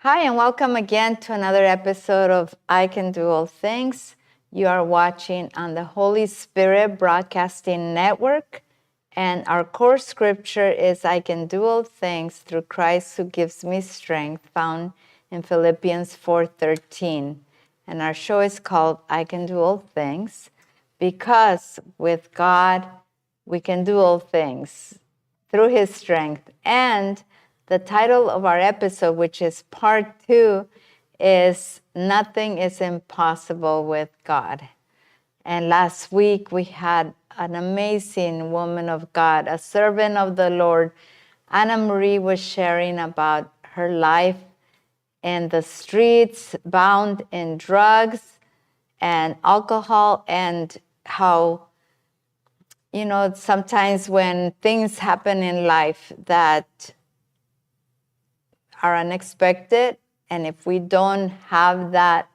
Hi, and welcome again to another episode of I Can Do All Things. You are watching on the Holy Spirit Broadcasting Network, and our core scripture is I can do all things through Christ who gives me strength, found in Philippians 4:13. And our show is called I Can Do All Things because with God we can do all things through his strength. And the title of our episode, which is part 2, is Nothing is Impossible with God. And last week we had an amazing woman of God, a servant of the Lord. Anna Marie was sharing about her life in the streets, bound in drugs and alcohol, and how sometimes when things happen in life that are unexpected, and if we don't have that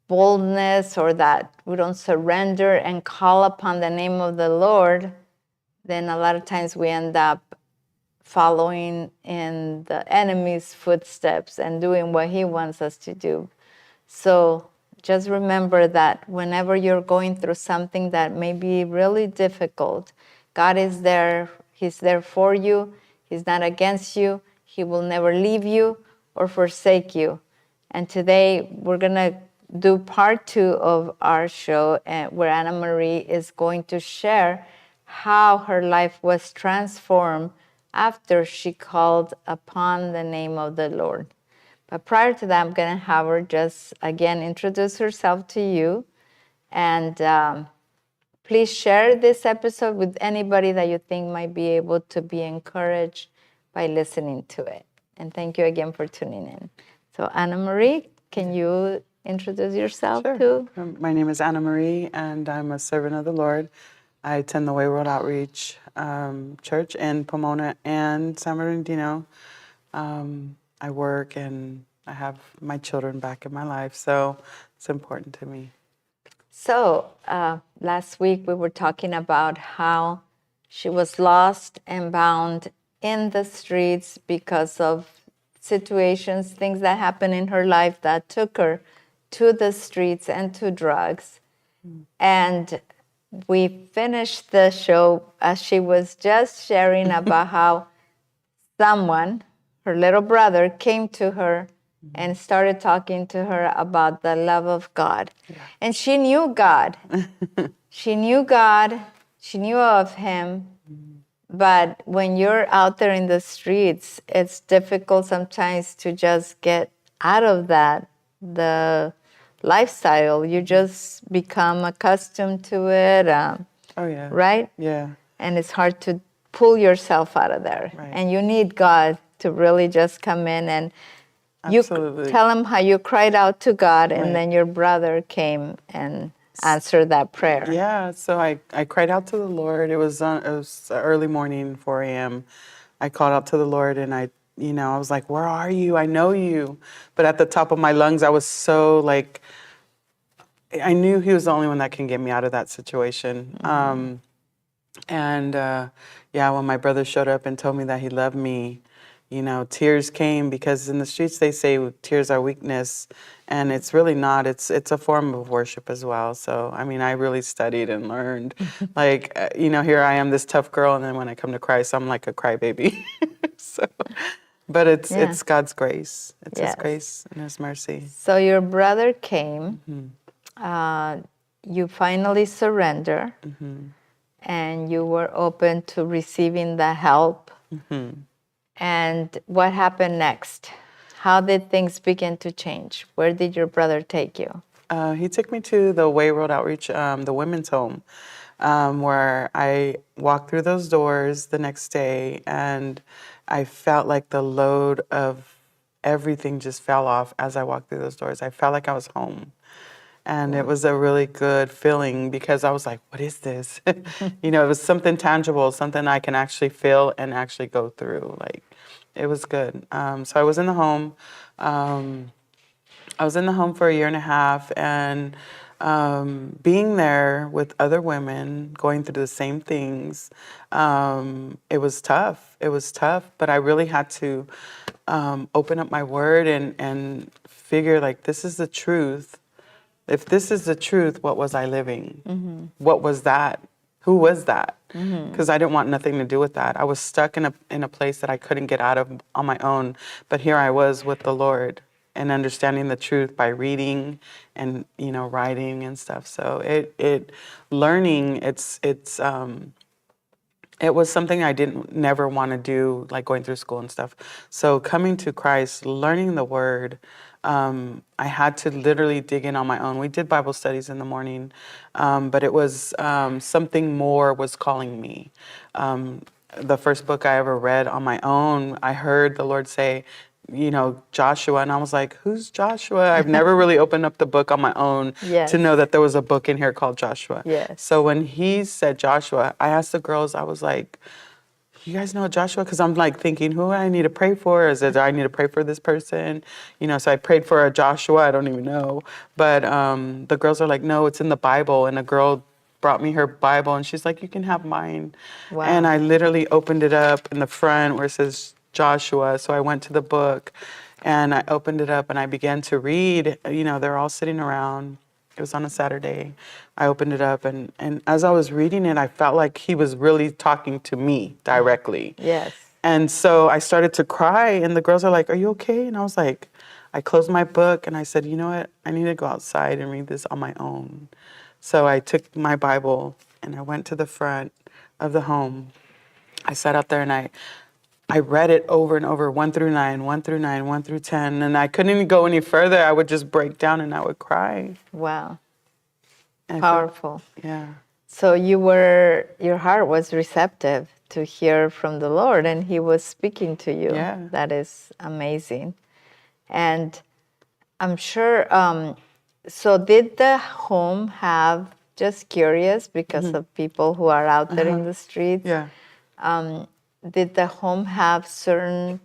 boldness, or that we don't surrender and call upon the name of the Lord, then a lot of times we end up following in the enemy's footsteps and doing what he wants us to do. So just remember that whenever you're going through something that may be really difficult, God is there. He's there for you. He's not against you. He will never leave you or forsake you. And today we're going to do part 2 of our show, where Anna Marie is going to share how her life was transformed after she called upon the name of the Lord. But prior to that, I'm going to have her just again introduce herself to you. And please share this episode with anybody that you think might be able to be encouraged by listening to it. And thank you again for tuning in. So Anna Marie, can you introduce yourself too? My name is Anna Marie, and I'm a servant of the Lord. I attend the Way World Outreach Church in Pomona and San Bernardino. I work and I have my children back in my life, so it's important to me. So last week we were talking about how she was lost and bound in the streets because of situations, things that happened in her life that took her to the streets and to drugs. And we finished the show as she was just sharing about how someone, her little brother, came to her and started talking to her about the love of God. Yeah. And she knew God. She knew God. She knew of him. But when you're out there in the streets, it's difficult sometimes to just get out of the lifestyle. You just become accustomed to it. Right? Yeah. And it's hard to pull yourself out of there. Right. And you need God to really just come in and Absolutely. You tell him how you cried out to God, and then your brother came and answered that prayer. Yeah, so I cried out to the Lord. It was early morning, 4 a.m. I called out to the Lord, and I was like, where are you? I know you. But at the top of my lungs, I was so like, I knew he was the only one that can get me out of that situation. Mm-hmm. When my brother showed up and told me that he loved me, tears came, because in the streets they say tears are weakness, and it's really not. It's a form of worship as well. So, I mean, I really studied and learned. Here I am, this tough girl, and then when I come to Christ, I'm like a crybaby. But it's God's grace. It's His grace and His mercy. So your brother came. Mm-hmm. You finally surrender. Mm-hmm. And you were open to receiving the help. Mm-hmm. And what happened next? How did things begin to change? Where did your brother take you? He took me to the Way World Outreach, the women's home, where I walked through those doors the next day, and I felt like the load of everything just fell off as I walked through those doors. I felt like I was home. And it was a really good feeling, because I was like, what is this? It was something tangible, something I can actually feel and actually go through. Like, it was good. So I was in the home. I was in the home for 1.5 years, and being there with other women going through the same things, it was tough. It was tough, but I really had to open up my word and figure like, this is the truth. If this is the truth, what was I living? What was that? Who was that? Because I didn't want nothing to do with that. I was stuck in a place that I couldn't get out of on my own. But here I was with the Lord and understanding the truth by reading and writing and stuff. So it learning it was something I didn't never want to do, like going through school and stuff. So coming to Christ, learning the Word, I had to literally dig in on my own. We did Bible studies in the morning, but it was something more was calling me. The first book I ever read on my own, I heard the Lord say, Joshua, and I was like, who's Joshua? I've never really opened up the book on my own Yes. to know that there was a book in here called Joshua. Yes. So when he said Joshua, I asked the girls, I was like, you guys know Joshua? Because I'm like thinking, who I need to pray for? Is it I need to pray for this person? So I prayed for a Joshua, I don't even know. But the girls are like, no, it's in the Bible. And a girl brought me her Bible and she's like, you can have mine. Wow. And I literally opened it up in the front where it says Joshua. So I went to the book and I opened it up and I began to read. They're all sitting around. It was on a Saturday. I opened it up and as I was reading it, I felt like he was really talking to me directly. Yes. And so I started to cry and the girls are like, are you okay? And I was like, I closed my book and I said, you know what? I need to go outside and read this on my own. So I took my Bible and I went to the front of the home. I sat out there and I read it over and over, 1 through 9, 1 through 9, 1 through 10, and I couldn't even go any further. I would just break down and I would cry. Wow. And Powerful. Yeah. So your heart was receptive to hear from the Lord and he was speaking to you. Yeah. That is amazing. And I'm sure, so did the home have, just curious because of people who are out there in the streets, Yeah. did the home have certain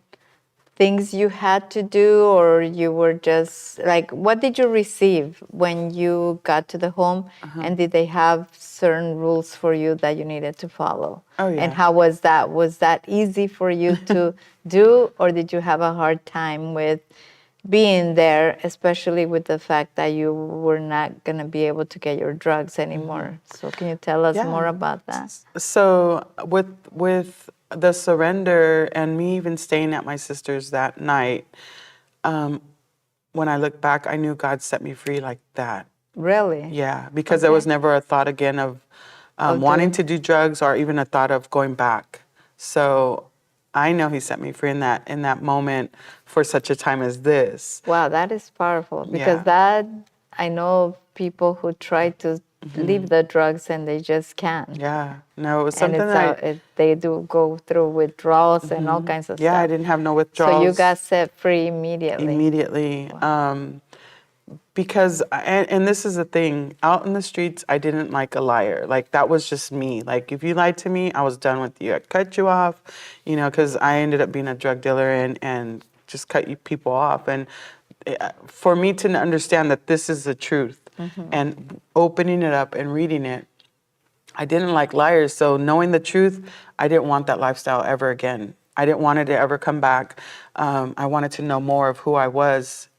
things you had to do, or you were just like, what did you receive when you got to the home? And did they have certain rules for you that you needed to follow? Oh, yeah. And how was that? Was that easy for you to do, or did you have a hard time with being there, especially with the fact that you were not going to be able to get your drugs anymore? So can you tell us Yeah. more about that? So with the surrender and me even staying at my sister's that night, when I look back, I knew God set me free like that. Really? Yeah, because there was never a thought again of wanting to do drugs or even a thought of going back. So I know He set me free in that moment for such a time as this. Wow, that is powerful, because Yeah. that, I know people who try to leave the drugs and they just can't. Yeah, no, it was And something they do go through withdrawals and all kinds of yeah, stuff. I didn't have no withdrawals. So you got set free immediately. Immediately. Because, and this is the thing, out in the streets, I didn't like a liar. Like, that was just me. Like, if you lied to me, I was done with you. I'd cut you off, because I ended up being a drug dealer and just cut you people off. And for me to understand that this is the truth and opening it up and reading it, I didn't like liars. So knowing the truth, I didn't want that lifestyle ever again. I didn't want it to ever come back. I wanted to know more of who I was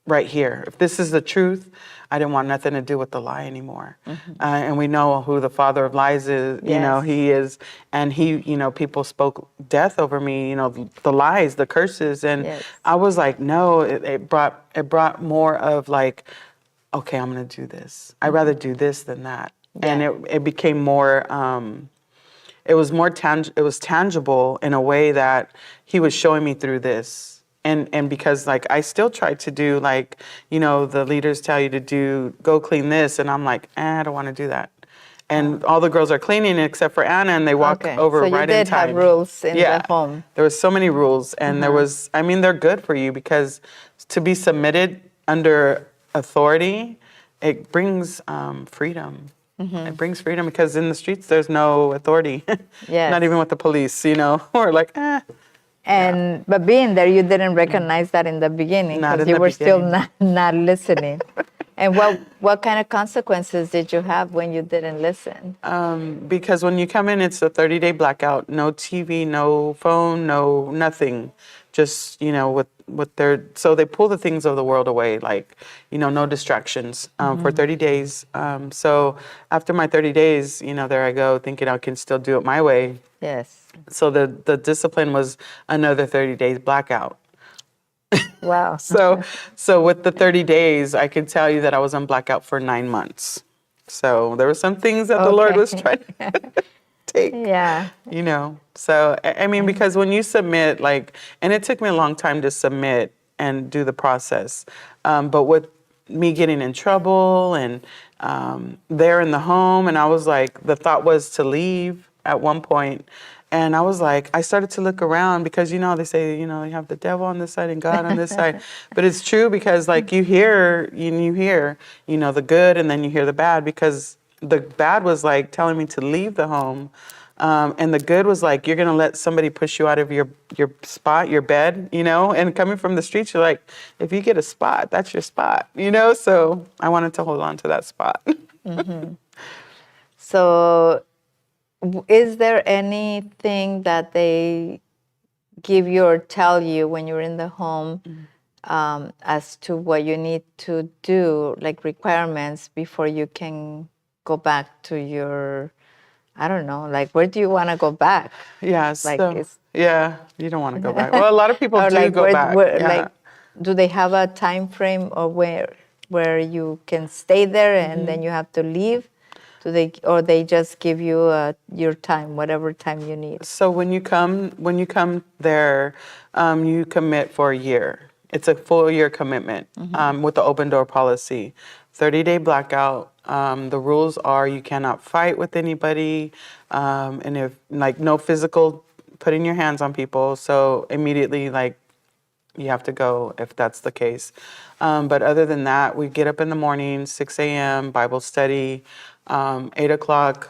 right here. If this is the truth, I didn't want nothing to do with the lie anymore. And we know who the father of lies is, Yes. he is. And he, people spoke death over me, the lies, the curses. And Yes. I was like, no, it brought more of like, okay, I'm going to do this. I'd rather do this than that. Yeah. And it became more, it was tangible in a way that he was showing me through this. And because like I still tried to do like, the leaders tell you to go clean this, and I'm like, I don't want to do that. And all the girls are cleaning except for Anna, and they walk over so right in time. you did have rules in the home. There was so many rules, and there was, they're good for you because to be submitted under authority, it brings freedom. It brings freedom because in the streets there's no authority. Yes. Not even with the police, We're like, But being there, you didn't recognize that in the beginning Not because in you the were still beginning. not listening. And what kind of consequences did you have when you didn't listen? Because when you come in, it's a 30-day blackout. No TV, no phone, no nothing. Just, with their, so they pull the things of the world away, like, no distractions for 30 days. So after my 30 days, there I go thinking I can still do it my way. Yes. So the discipline was another 30 days blackout. Wow. So with the 30 days, I can tell you that I was on blackout for 9 months. So there were some things that the Lord was Okay. trying to take, Yeah. So, I mean, because when you submit, and it took me a long time to submit and do the process. But with me getting in trouble and there in the home, and I was like, the thought was to leave at one point. And I was like, I started to look around because, they say, you have the devil on this side and God on this side. But it's true because, you hear, the good and then you hear the bad, because the bad was like telling me to leave the home. And the good was like, you're going to let somebody push you out of your spot, your bed, and coming from the streets, you're like, if you get a spot, that's your spot, So I wanted to hold on to that spot. So, is there anything that they give you or tell you when you're in the home as to what you need to do, like requirements before you can go back to your, I don't know, like where do you want to go back? Yeah, Like so, it's, yeah, you don't want to go back. Well, a lot of people or do like go back. Yeah. like, do they have a time frame or where you can stay there and then you have to leave? Do they, or they just give you your time, whatever time you need? So when you come there, you commit for a year. It's a full year commitment with the open door policy. 30-day blackout. The rules are you cannot fight with anybody, and if no physical putting your hands on people. So immediately you have to go if that's the case. But other than that, we get up in the morning, 6 a.m., Bible study, 8 o'clock,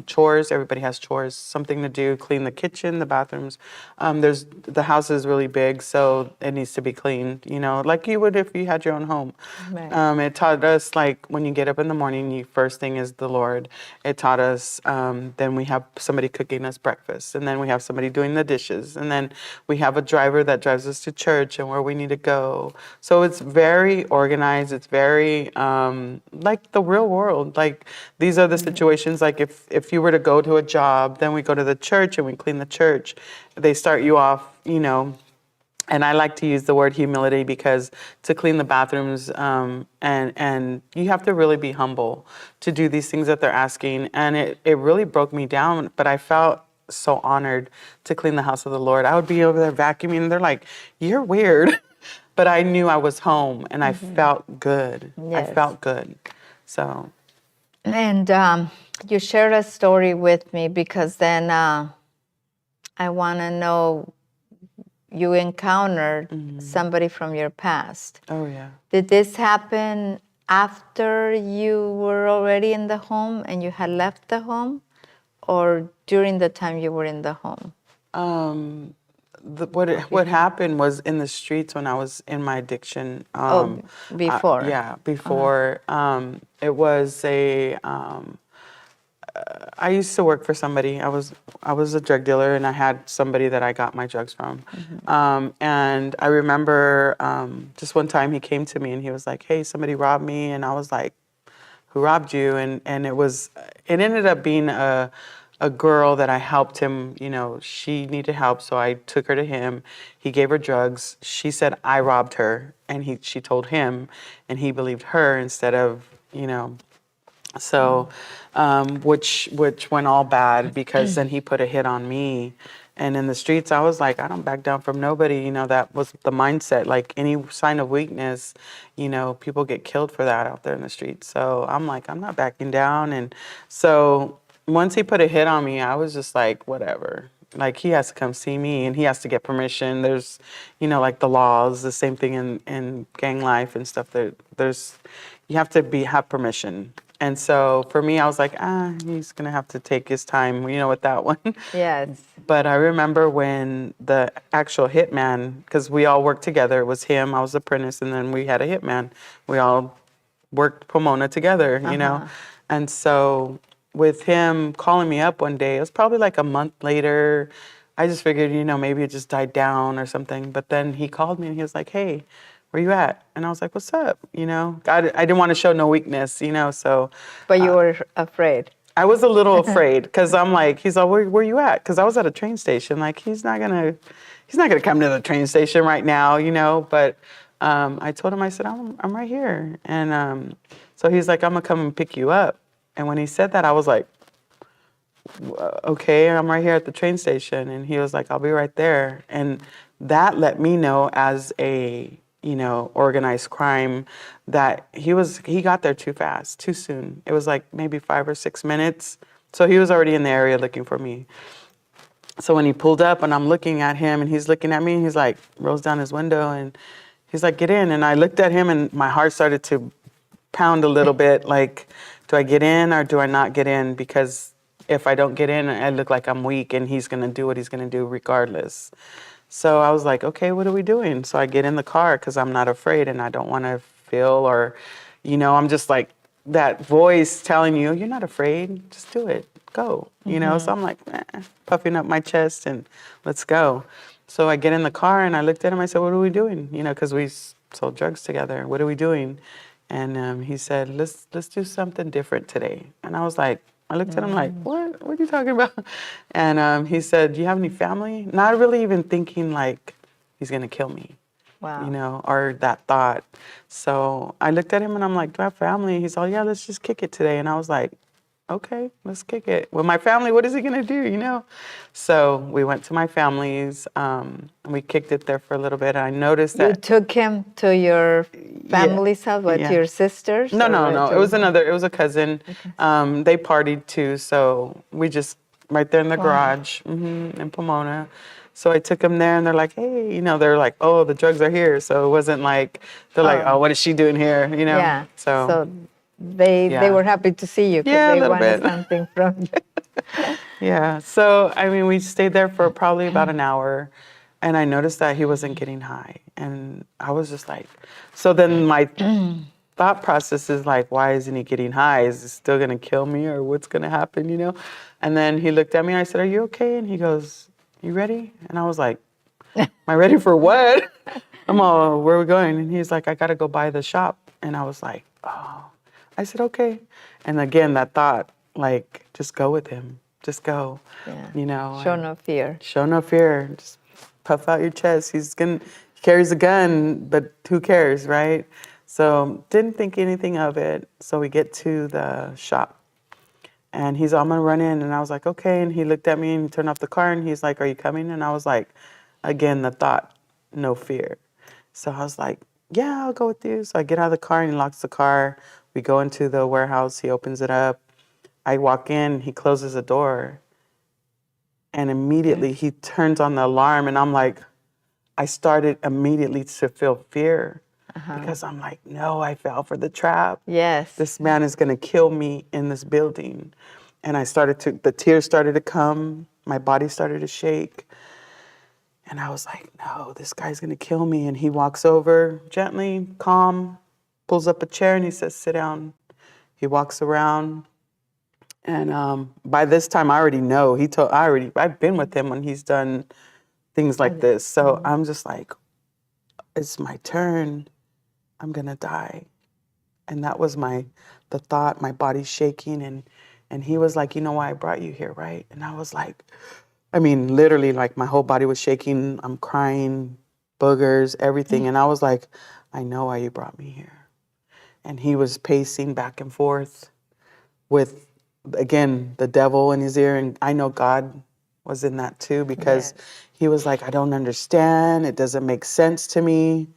chores. Everybody has chores, something to do, clean the kitchen, the bathrooms. The house is really big, so it needs to be cleaned, like you would if you had your own home. Right. It taught us, when you get up in the morning, first thing is the Lord. It taught us, then we have somebody cooking us breakfast, and then we have somebody doing the dishes, and then we have a driver that drives us to church and where we need to go. So it's very organized. It's very like the real world. Like these are the situations. Like if you were to go to a job, then we go to the church and we clean the church. They start you off, and I like to use the word humility because to clean the bathrooms and you have to really be humble to do these things that they're asking. And it really broke me down, but I felt so honored to clean the house of the Lord. I would be over there vacuuming and they're like, you're weird. But I knew I was home and I felt good. I Yes. felt good. So. And you shared a story with me because then I want to know, you encountered somebody from your past. Oh, yeah. Did this happen after you were already in the home and you had left the home, or during the time you were in the home? What happened was in the streets when I was in my addiction. Before. Before. It was I used to work for somebody. I was a drug dealer, and I had somebody that I got my drugs from. And I remember just one time he came to me and he was like, "Hey, somebody robbed me," and I was like, "Who robbed you?" And it ended up being a girl that I helped him. She needed help, so I took her to him. He gave her drugs. She said I robbed her, and she told him, and he believed her instead of. So, which went all bad because then he put a hit on me. And in the streets, I was like, I don't back down from nobody. That was the mindset. Like any sign of weakness, people get killed for that out there in the streets. So I'm like, I'm not backing down. And so once he put a hit on me, I was just like, whatever. Like he has to come see me and he has to get permission. There's, like the laws, the same thing in gang life and stuff. You have to have permission. And so for me, I was like, he's going to have to take his time, with that one. Yes. But I remember when the actual hitman, because we all worked together, it was him, I was the apprentice, and then we had a hitman. We all worked Pomona together, you know. And so with him calling me up one day, it was probably like a month later. I just figured, you know, maybe it just died down or something. But then he called me and he was like, hey, where you at? And I was like, what's up? You know, I didn't want to show no weakness, you know, so. But you were afraid. I was a little afraid because I'm like, he's like, where you at? Because I was at a train station. Like, he's not gonna come to the train station right now, you know. But I told him, I said, I'm right here. And so he's like, I'm gonna come and pick you up. And when he said that, I was like, okay, I'm right here at the train station. And he was like, I'll be right there. And that let me know as a, you know, organized crime that he got there too fast, too soon. It was like maybe 5 or 6 minutes. So he was already in the area looking for me. So when he pulled up and I'm looking at him and he's looking at me, he's like, rolls down his window and he's like, get in. And I looked at him and my heart started to pound a little bit. Like, do I get in or do I not get in? Because if I don't get in, I look like I'm weak and he's going to do what he's going to do regardless. So I was like, okay, what are we doing? So I get in the car because I'm not afraid and I don't want to feel or, you know, I'm just like that voice telling you, you're not afraid, just do it, go, you know? So I'm like, puffing up my chest and let's go. So I get in the car and I looked at him, I said, what are we doing? You know, because we sold drugs together, what are we doing? And he said, let's do something different today. And I was like, I looked at him like, what are you talking about? And he said, do you have any family? Not really even thinking like he's going to kill me, you know, or that thought. So I looked at him and I'm like, do I have family? He's all, yeah, let's just kick it today. And I was like, okay, let's kick it. With my family, what is he going to do, you know? So we went to my family's and we kicked it there for a little bit. And I noticed that. You took him to your family's house, what, to your sisters? No. It was a cousin. Okay. They partied too, so we just, right there in the garage in Pomona. So I took them there and they're like, hey, you know, they're like, oh, the drugs are here. So it wasn't like, they're like, oh, what is she doing here, you know? Yeah. So they were happy to see you because they wanted something from you. Yeah. So, I mean, we stayed there for probably about an hour and I noticed that he wasn't getting high. And I was just like, so then my thought process is like, why isn't he getting high? Is he still going to kill me or what's going to happen, you know? And then he looked at me and I said, are you okay? And he goes, you ready? And I was like, am I ready for what? I'm all, where are we going? And he's like, I got to go by the shop. And I was like, oh. I said, okay. And again, that thought, like, just go with him. Just go, you know. Show no fear. Show no fear. Just puff out your chest. He carries a gun, but who cares, right? So didn't think anything of it. So we get to the shop. And he's all, I'm going to run in. And I was like, okay. And he looked at me and he turned off the car. And he's like, are you coming? And I was like, again, the thought, no fear. So I was like, yeah, I'll go with you. So I get out of the car and he locks the car. We go into the warehouse. He opens it up. I walk in. He closes the door. And immediately he turns on the alarm. And I'm like, I started immediately to feel fear. Because I'm like, no, I fell for the trap. Yes. This man is going to kill me in this building. And the tears started to come. My body started to shake. And I was like, no, this guy's going to kill me. And he walks over gently, calm, pulls up a chair and he says, sit down. He walks around. And by this time, I already know. I've been with him when he's done things like this. So I'm just like, it's my turn. I'm going to die. And that was the thought, my body's shaking. And he was like, you know why I brought you here, right? And I was like, I mean, literally, like my whole body was shaking. I'm crying, boogers, everything. And I was like, I know why you brought me here. And he was pacing back and forth with, again, the devil in his ear. And I know God was in that too, because he was like, I don't understand. It doesn't make sense to me.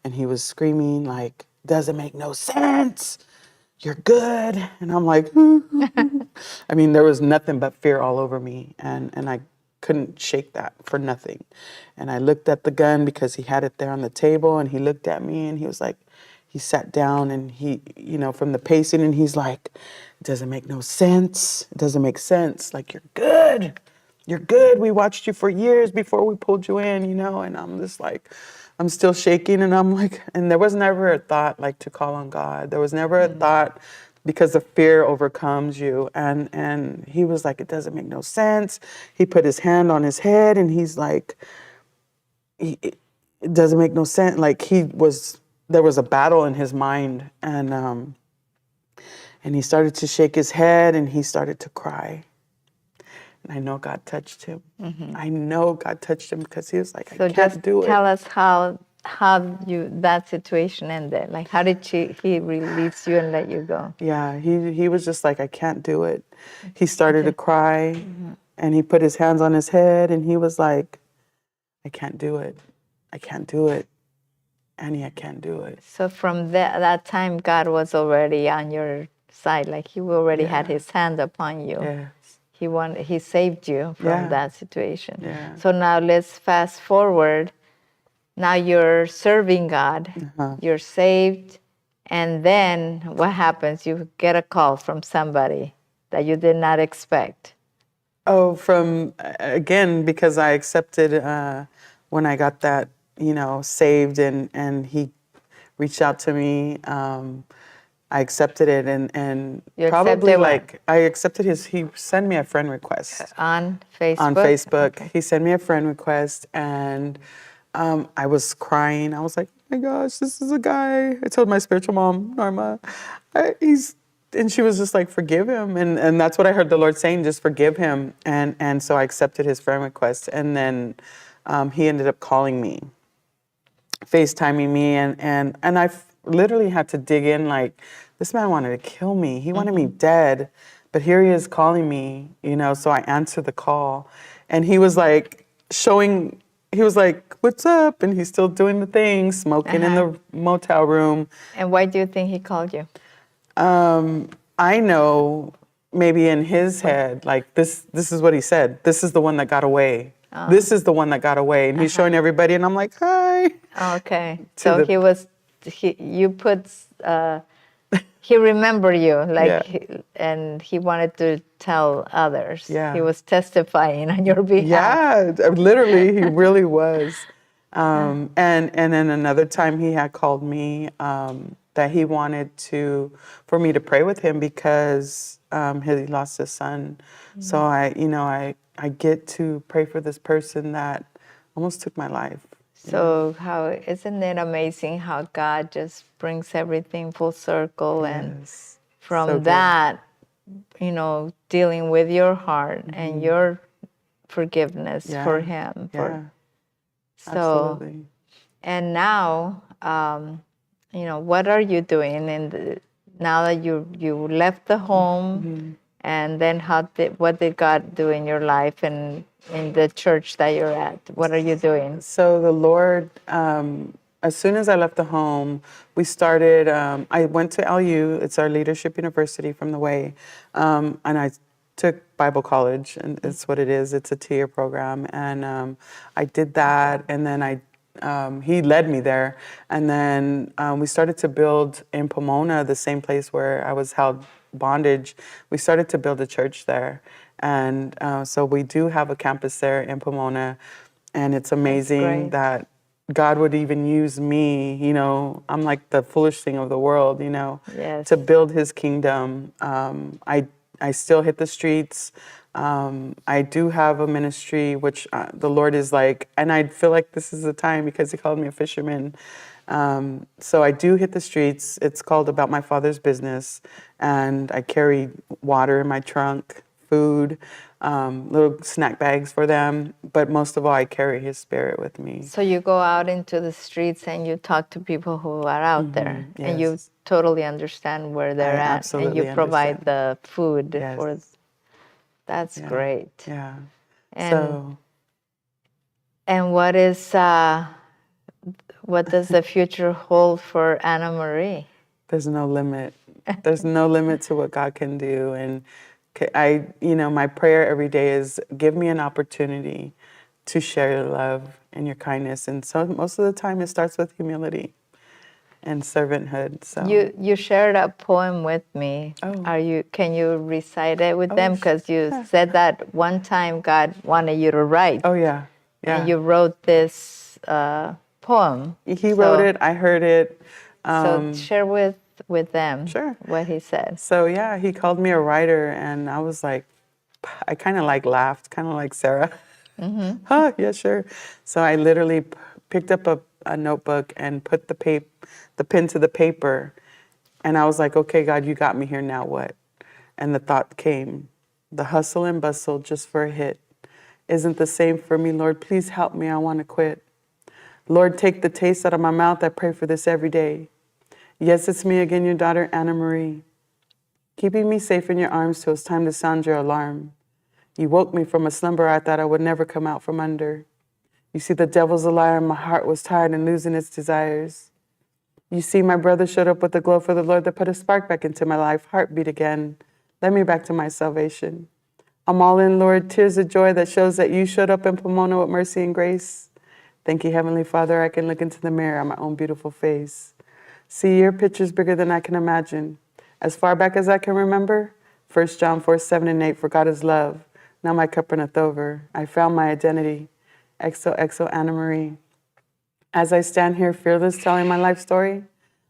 And he was screaming like, doesn't make no sense. You're good. And I'm like, I mean, there was nothing but fear all over me. And I couldn't shake that for nothing. And I looked at the gun because he had it there on the table. And he looked at me and he was like, he sat down and he, you know, from the pacing, and he's like, it doesn't make no sense. It doesn't make sense. Like, you're good. you're good. We watched you for years before we pulled you in, you know. And I'm just like, I'm still shaking, and I'm like, and there was never a thought like to call on God. There was never a thought, because the fear overcomes you. And he was like, it doesn't make no sense. He put his hand on his head, and he's like, it doesn't make no sense. Like there was a battle in his mind, and he started to shake his head, and he started to cry. And I know God touched him. I know God touched him, because he was like, So I can't do it. tell us how that situation ended. Like, how did he release you and let you go? Yeah, he was just like, I can't do it. He started to cry, and he put his hands on his head, and he was like, I can't do it. I can't do it. Annie, I can't do it. So from that time, God was already on your side. Like, he already had his hand upon you. Yes. He saved you from Yeah. that situation. Yeah. So now let's fast forward. Now you're serving God. You're saved. And then what happens? You get a call from somebody that you did not expect. Oh, again, because I accepted when I got that, you know, saved, and he reached out to me. I accepted it, and You probably accepted what? like I accepted he sent me a friend request On Facebook? on Facebook. Okay. He sent me a friend request, and I was crying. I was like, oh my gosh, this is a guy. I told my spiritual mom, Norma, and she was just like, forgive him. And that's what I heard the Lord saying, just forgive him. And so I accepted his friend request. And then he ended up calling me, FaceTiming me. And I literally had to dig in, like, this man wanted to kill me. He wanted me dead. But here he is calling me, you know, so I answered the call. And he was like he was like, what's up? And he's still doing the thing, smoking in the motel room. And why do you think he called you? I know maybe in his head, like, this is what he said. This is the one that got away. This is the one that got away. And he's showing everybody, and I'm like, hi. Okay. So he remembered you, like, and he wanted to tell others. Yeah. He was testifying on your behalf. Yeah, literally, he really was. And then another time he had called me that he wanted for me to pray with him, because he lost his son. So I get to pray for this person that almost took my life. So isn't it amazing how God just brings everything full circle, and from So good. that, dealing with your heart and your forgiveness for him. So, absolutely. and now, what are you doing now that you left the home, and then what did God do in your life and in the church that you're at? What are you doing? So the Lord, as soon as I left the home, we started, I went to LU, it's our leadership university from the Way, and I took Bible college, and it's what it is. It's a 2-year program, and I did that, and then he led me there, and then we started to build in Pomona, the same place where I was held bondage. We started to build a church there, and so we do have a campus there in Pomona, and it's amazing that God would even use me. I'm like the foolish thing of the world, to build His kingdom. I still hit the streets. I do have a ministry, which the Lord is like, and I feel like this is the time, because He called me a fisherman. So I do hit the streets. It's called About My Father's Business, and I carry water in my trunk, food, little snack bags for them, but most of all, I carry His Spirit with me. So you go out into the streets and you talk to people who are out there, and you totally understand where they're at, and you provide the food for. That's great. Yeah. And what does the future hold for Anna Marie? There's no limit. There's no limit to what God can do. And my prayer every day is, give me an opportunity to share your love and your kindness. And so most of the time it starts with humility. and servanthood. So You shared a poem with me. Oh. Can you recite it with Oh, them? Because you yeah. said that one time God wanted you to write. Oh yeah, yeah. And you wrote this poem. He wrote it. I heard it. So share with them Sure. what he said. So yeah, he called me a writer, and I was like, I kind of like laughed, kind of like Sarah. Huh? Yeah, sure. So I literally picked up a notebook and put the pen to the paper, and I was like, okay, God, you got me here. Now what? And the thought came, the hustle and bustle just for a hit isn't the same for me. Lord, please help me. I want to quit. Lord, take the taste out of my mouth. I pray for this every day. Yes, it's me again, your daughter, Anna Marie, keeping me safe in your arms till it's time to sound your alarm. You woke me from a slumber I thought I would never come out from under. You see, the devil's a liar, and my heart was tired and losing its desires. You see, my brother showed up with the glow for the Lord that put a spark back into my life, heartbeat again, led me back to my salvation. I'm all in, Lord, tears of joy that shows that you showed up in Pomona with mercy and grace. Thank you, Heavenly Father, I can look into the mirror at my own beautiful face. See, your picture's bigger than I can imagine. As far back as I can remember, 1 John 4:7-8, for God is love. Now my cup runneth over. I found my identity. XOXO Anna Marie. As I stand here fearless telling my life story,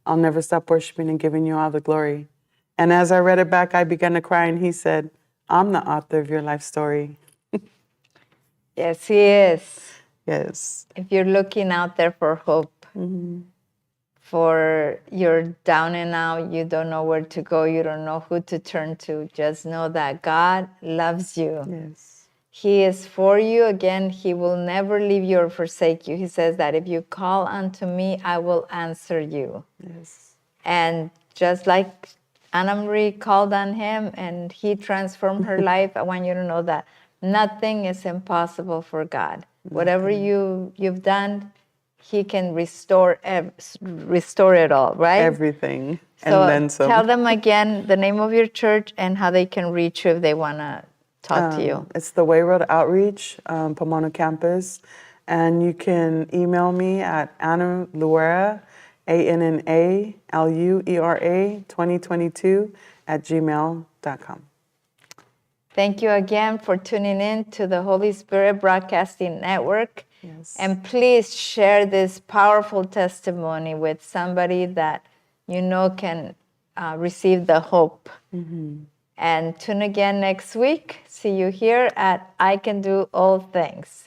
I'll never stop worshiping and giving you all the glory. And as I read it back, I began to cry, and he said, I'm the author of your life story. Yes, he is. Yes. If you're looking out there for hope, for you're down and out, you don't know where to go, you don't know who to turn to, just know that God loves you. Yes. He is for you. Again, he will never leave you or forsake you. He says that if you call unto me, I will answer you. Yes. And just like Anna Marie called on him and he transformed her life, I want you to know that nothing is impossible for God. Whatever you've done, he can restore it all, right? Everything. So And then some. tell them again the name of your church and how they can reach you if they want to talk to you. It's the Way Road Outreach, Pomona campus. And you can email me at Anna Luera, ANNALUERA 2022 @gmail.com. Thank you again for tuning in to the Holy Spirit Broadcasting Network. Yes. And please share this powerful testimony with somebody that you know can receive the hope. And tune again next week. See you here at I Can Do All Things.